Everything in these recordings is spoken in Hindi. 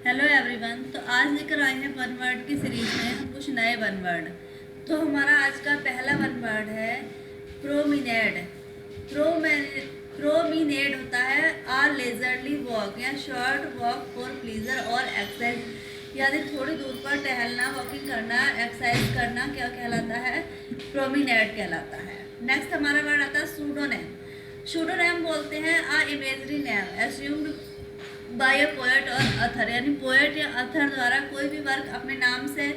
Hello everyone. तो आज लेकर आए हैं वन वर्ड की सीरीज में हम कुछ नए वन वर्ड। तो हमारा आज का पहला वन वर्ड है प्रोमिनेड। प्रोमिनेड होता है आ लेजरली वॉक या शॉर्ट वॉक फॉर प्लीजर और एक्सरसाइज, यानी थोड़ी दूर पर टहलना, वॉकिंग करना, एक्सरसाइज करना क्या कहलाता है? प्रोमिनेड कहलाता है। नेक्स्ट हमारा वर्ड आता है सूडोनेम। सूडोनेम बोलते हैं a imaginary name assumed by a poet और अथर, यानी पोएट या अथर द्वारा कोई भी वर्क अपने नाम से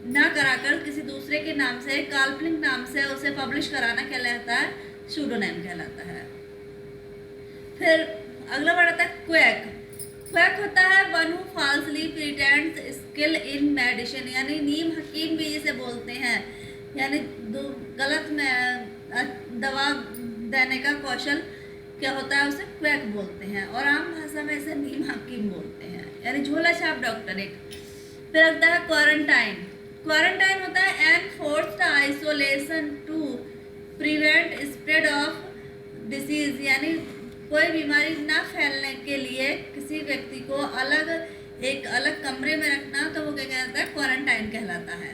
ना कराकर किसी दूसरे के नाम से, काल्पनिक नाम से उसे पब्लिश कराना कहलाता है, सूडोनेम कहलाता है। फिर अगला वर्ड आता है क्वैक। क्वैक होता है one who falsely pretends skill in medicine, यानी नीम हकीम भी इसे बोलते हैं, यानी गलत में दवा देने का कौशल क्या होता है, उसे क्वैक बोलते हैं, और आम भाषा में इसे नीम हकीम बोलते हैं, यानी झोला छाप डॉक्टर एक। फिर आता है क्वारंटाइन। क्वारंटाइन होता है an forced isolation to prevent spread of disease, यानी कोई बीमारी ना फैलने के लिए किसी व्यक्ति को एक अलग कमरे में रखना, तो वो क्या कहलाता है? क्वारंटाइन कहलाता है।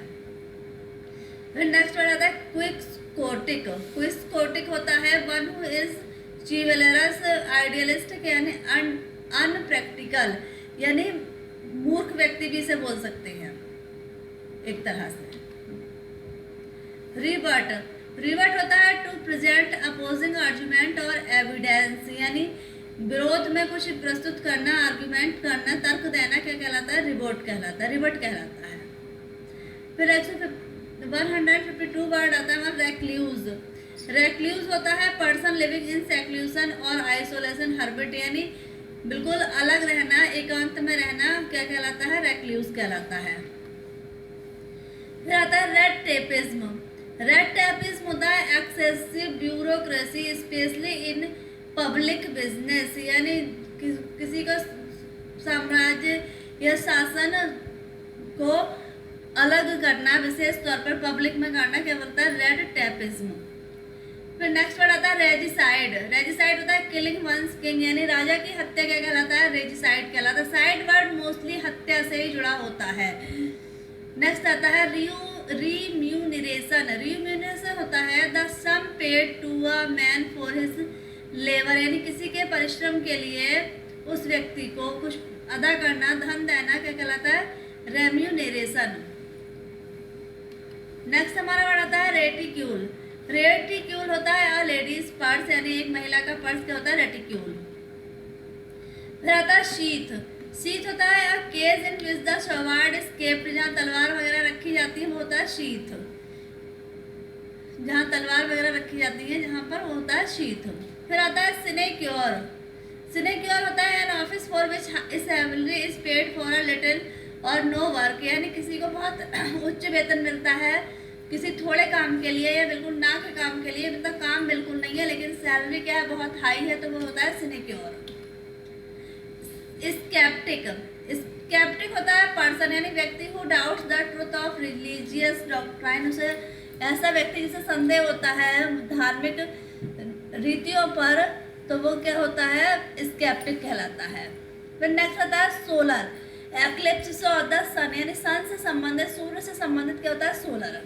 फिर नेक्स्ट वर्ड आता है क्विस्कोटिक। क्विस्कोटिक होता है वन हु इज चिवलरस आइडियलिस्टिक, यानी अनप्रैक्टिकल, यानी मूर्ख व्यक्ति भी इसे बोल सकते हैं एक तरह से। रिबट। रिबट होता है टू प्रेजेंट अपोजिंग आर्गुमेंट और एविडेंस, यानी विरोध में कुछ प्रस्तुत करना, आर्गुमेंट करना, तर्क देना क्या कहलाता है? रिबोट कहलाता है, रिबट कहलाता है। फिर 152 वर्ड आता है रेक्ल्यूज। रेक्ल्यूज होता है पर्सन लिविंग इन सेक्लूशन और आइसोलेशन हर्बिट, यानी बिल्कुल अलग रहना, एकांत में रहना क्या कहलाता है? रेक्ल्यूज कहलाता है। फिर आता है रेड टेपिज्म। रेड टेपिज्म होता है excessive bureaucracy specially in public business, यानी किसी का साम्राज्य या शासन को अलग करना, विशेष तौर पर पब्लिक में करना क्या बोलता है? Red tapism. फिर नेक्स्ट वर्ड आता है रेजिसाइड। रेजिसाइड होता है किलिंग वंस किंग, यानी राजा की हत्या क्या कहलाता है? रेजिसाइड कहलाता है। साइड वर्ड मोस्टली हत्या से ही जुड़ा होता है। नेक्स्ट आता है रिम्यूनरेशन। रिम्यूनरेशन होता है the sum paid to a man for his labour, यानी किसी के परिश्रम के लिए उस व्यक्ति को कुछ अदा करना, धन देना क्या कहलाता है? रेम्यूनरेशन। नेक्स्ट हमारा वर्ड आता है रेटिक्यूल। रेटिक्यूल होता है अ लेडीज पर्स, यानी एक महिला का पर्स क्या होता है? रेटिक्यूल। फिर आता है शीथ। शीथ होता है a cage in which the sword is kept, जहाँ तलवार वगैरह रखी जाती है वो होता है शीथ। जहाँ तलवार वगैरह रखी जाती है जहाँ पर वो होता है शीथ। फिर आता है सिनेक्योर। सिनेक्योर होता है an office for which salary is paid for a little और नो वर्क, यानी किसी को बहुत उच्च वेतन मिलता है किसी थोड़े काम के लिए या बिल्कुल ना के काम के लिए, मतलब काम बिल्कुल नहीं है लेकिन सैलरी क्या है? बहुत हाई है, तो वो होता है सिनेक्योर। स्केप्टिक। स्केप्टिक होता है पर्सन, यानी व्यक्ति who doubts the truth of religious doctrine, उसे ऐसा व्यक्ति जिसे संदेह होता है धार्मिक रीतियों पर, तो वो क्या होता है? स्केप्टिक कहलाता है। फिर नेक्स्ट आता है सोलर। एक्लिप्स ऑफ द सन, यानी सन से संबंधित, सूर्य से संबंधित क्या होता है? सोलर।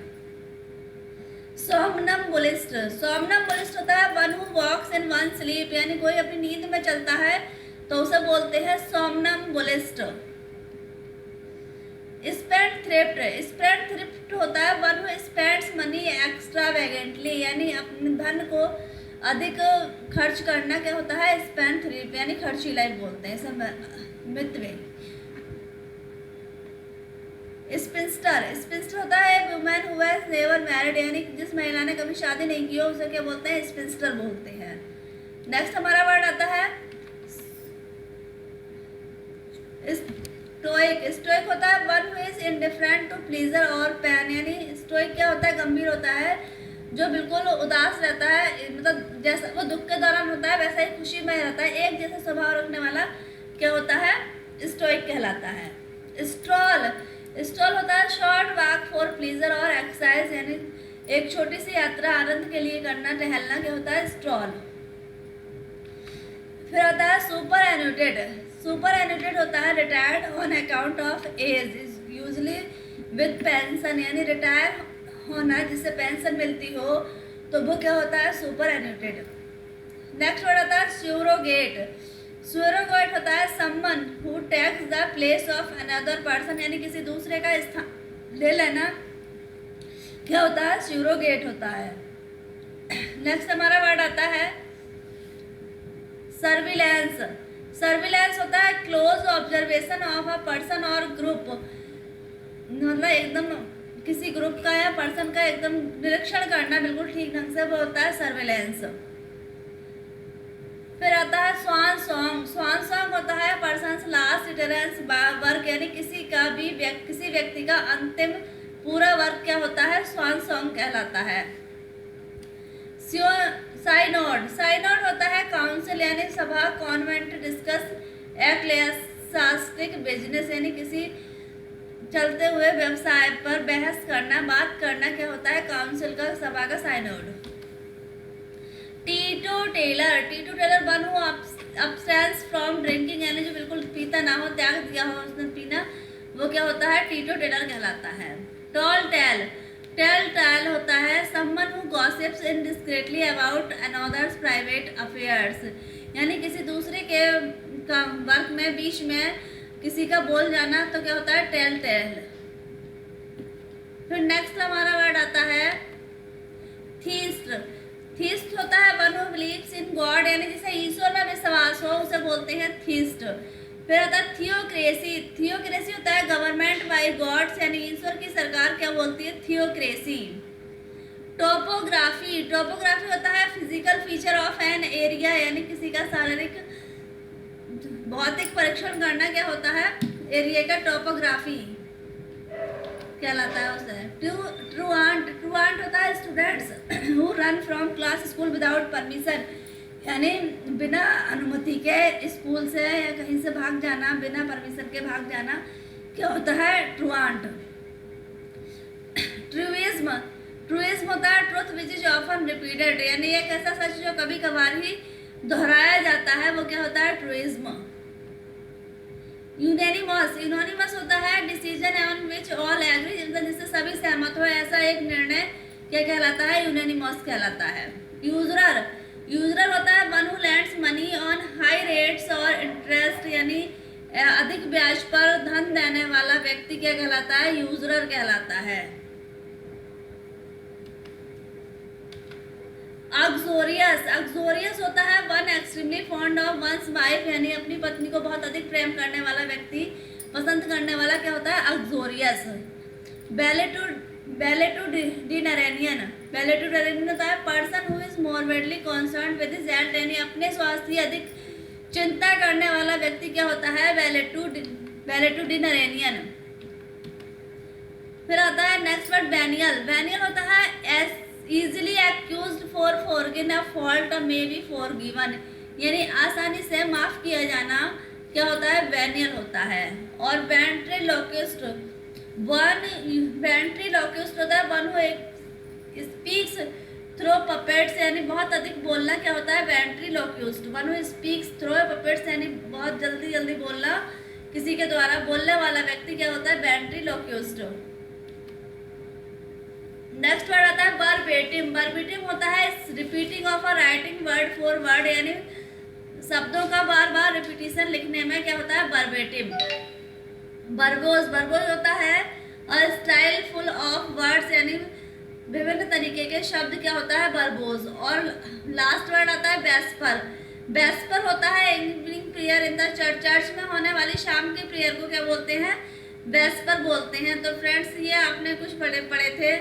सोमनम्बुलिस्ट। सोमनम्बुलिस्ट होता है one who walks in one sleep, यानी कोई अपनी नींद में चलता है तो उसे बोलते हैं somnambulist. Spendthrift. Spendthrift होता है one who spends money extravagantly, यानी अपने धन को अधिक खर्च करना क्या होता है? स्पेंड थ्रिफ्ट, यानी खर्चीला बोलते हैं सब मितवे। स्पिंस्टर। स्पिंस्टर होता है women who has never married, यानी जिस महिला ने कभी शादी नहीं की हो उसे क्या बोलते हैं? स्पिंस्टर बोलते हैं। नेक्स्ट हमारा वर्ड आता है स्टोइक। स्टोइक होता है one who is indifferent to pleasure और पेन, यानी स्टोइक क्या होता है? गंभीर होता है, जो बिल्कुल उदास रहता है, मतलब जैसा वो दुख के दौरान होता है वैसा ही खुशी में रहता है, एक जैसा स्वभाव रखने वाला क्या होता है? स्टोइक कहलाता है। स्ट्रॉल। स्ट्रॉल होता है शॉर्ट वॉक फॉर प्लीजर और एक्सरसाइज, यानी एक छोटी सी यात्रा आनंद के लिए करना, टहलना क्या होता है? स्ट्रॉल। फिर आता है सुपर एन्यूटेड। सुपर एन्यूटेड होता है retired on account of age, usually with pension, यानी रिटायर होना जिससे पेंशन मिलती हो तो वो क्या होता है, सुपर एन्यूटेड। नेक्स्ट वर्ड आता है स्यूरोगेट। स्यूरोगेट होता है someone who takes the place of another person, यानी किसी दूसरे का स्थान ले लेना क्या होता है, स्यूरोगेट होता है। नेक्स्ट हमारा वर्ड आता है सर्विलेंस। सर्विलेंस होता है close observation of a person और ग्रुप, मतलब एकदम किसी ग्रुप का या पर्सन का एकदम निरीक्षण करना बिल्कुल ठीक ढंग से, वो होता है सर्विलेंस। फिर आता है स्वान सॉन्ग। स्वान सॉन्ग होता है पर्सन्स लास्ट इटरेंस वर्क, यानी किसी व्यक्ति का अंतिम पूरा वर्क क्या होता है, स्वान सॉन्ग कहलाता है। साइनोड। साइनोड होता है काउंसिल, यानी सभा, कॉन्वेंट, डिस्कस एक्लेसियास्टिक बिजनेस, यानी किसी चलते हुए व्यवसाय पर बहस करना, बात करना क्या होता है, काउंसिल का, सभा का synod. Teetotaller. Teetotaller one who abstains from drinking, यानी जो बिल्कुल पीता ना हो, त्याग दिया हो उसने पीना, वो क्या होता है, टीटो टेलर कहलाता है। Toll tell. टेल टेल होता है someone who gossips indiscreetly about another's private affairs, यानी किसी दूसरे के का वर्क में बीच में किसी का बोल जाना तो क्या होता है, टेल टेल। फिर नेक्स्ट हमारा वर्ड आता है थीस्ट। थीस्ट होता है one who believes in God, यानी जिसे ईश्वर में विश्वास हो उसे बोलते हैं थीस्ट। फिर आता है थियोक्रेसी। थियोक्रेसी होता है गवर्नमेंट बाय गॉड्स, यानी ईश्वर की सरकार क्या बोलती है, थियोक्रेसी। टोपोग्राफी। टोपोग्राफी होता है physical feature of an area, यानी किसी का शारीरिक भौतिक परीक्षण करना क्या होता है, एरिया का टोपोग्राफी कहलाता है उसे। ट्रूआंट। ट्रूआंट होता है students who run from class school without permission, यानी बिना अनुमति के स्कूल से या कहीं से भाग जाना, बिना परमिशन के भाग जाना क्या होता है, ट्रूआंट। ट्रूइज्म। ट्रूइज्म होता है truth which is often repeated, यानी एक ऐसा सच जो कभी कभार ही दोहराया जाता है, वो क्या होता है, ट्रूइज्म। यूनानिमस। यूनानिमस होता है decision on which all agree, जिससे सभी सहमत हो, ऐसा एक निर्णय क्या कहलाता है, यूनानिमस कहलाता है। यूजरर। यूजरर होता है one who lands money on high rates और इंटरेस्ट, यानी अधिक ब्याज पर धन देने वाला व्यक्ति क्या कहलाता है, यूजरर कहलाता है। अक्सोरियस। अक्सोरियस होता है one extremely fond of one's wife, यानी अपनी पत्नी को बहुत अधिक प्रेम करने वाला व्यक्ति, पसंद करने वाला क्या होता है, अक्सोरियस। बैलेटूडिनरेनियन। बैलेटूडिनरेनियन होता है person who is morbidly concerned with his health, यानी अपने स्वास्थ्य की अधिक चिंता करने वाला व्यक्ति क्या होता है, बैलेटूडिनरेनियन। फिर आता है नेक्स्ट वर्ड बेनियल। बेनियल होता है easily accused for forgiven a fault may be forgiven, यानी आसानी से माफ किया जाना क्या होता है, वेनियल होता है। और वेंट्रिलोक्विस्ट। वेंट्रिलोक्विस्ट होता है one who speaks through puppets, यानी बहुत अधिक बोलना क्या होता है, ventriloquist. One who speaks through puppets, यानी बहुत जल्दी जल्दी बोलना, किसी के द्वारा बोलने वाला व्यक्ति क्या होता है, वेंट्रिलोक्विस्ट। नेक्स्ट वर्ड आता है वर्बेटिम। वर्बेटिम होता है repeating of a writing word for word, यानी शब्दों का बार बार रिपीटिशन लिखने में क्या होता है, वर्बेटिम। वर्बोज। वर्बोज होता है a style full of words, यानी विभिन्न तरीके के शब्द क्या होता है, वर्बोज। और लास्ट वर्ड आता है वेस्पर। वेस्पर होता है evening prayer in the church. Church में होने वाली शाम की प्रेयर को क्या बोलते हैं, वेस्पर बोलते हैं। तो फ्रेंड्स ये आपने कुछ पढ़े थे।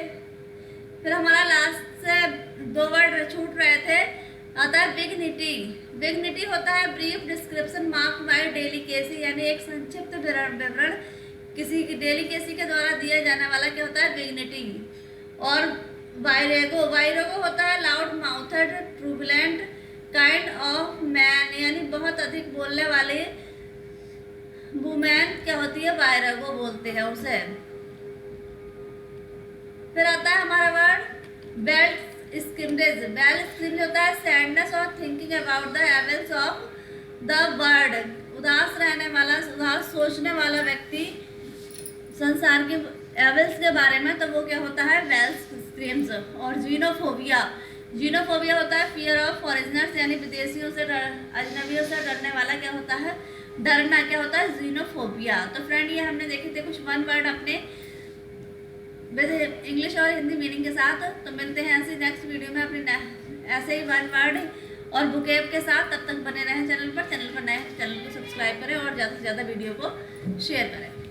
फिर हमारा लास्ट से 2 वर्ड छूट रहे थे, आता है बिगनिटी। बिगनिटी होता है brief description mark bye delicacy, यानी एक संक्षिप्त विवरण किसी की डेलिकेसी के द्वारा दिया जाने वाला क्या होता है, बिगनिटी। और वायरेगो। वायरेगो होता है loud mouthed ट्रूबलेंट kind of man, यानी बहुत अधिक बोलने वाली वुमेन क्या होती है, वायरेगो बोलते हैं उसे। फिर आता है हमारा वर्ड बेल्ट स्किमरेज। बेल्ट स्किमरेज होता है सैडनेस और thinking about the evils of the word. उदास रहने वाला, उदास सोचने वाला व्यक्ति संसार के एवल्स के बारे में, तो वो क्या होता है, वेल्स स्क्रीम्स। और जीनोफोबिया, जीनोफोबिया होता है फियर ऑफ फॉरेनर्स, यानी विदेशियों से अजनबियों से डरने वाला क्या होता है, डरना क्या होता है, जीनोफोबिया। तो फ्रेंड ये हमने देखे थे कुछ 1 वर्ड अपने विद इंग्लिश और हिंदी मीनिंग के साथ। तो मिलते हैं ऐसे नेक्स्ट वीडियो में अपने ऐसे ही 1 वर्ड और बुकेब के साथ। तब तक बने रहें चैनल पर नए चैनल को सब्सक्राइब करें और ज़्यादा से ज़्यादा वीडियो को शेयर करें।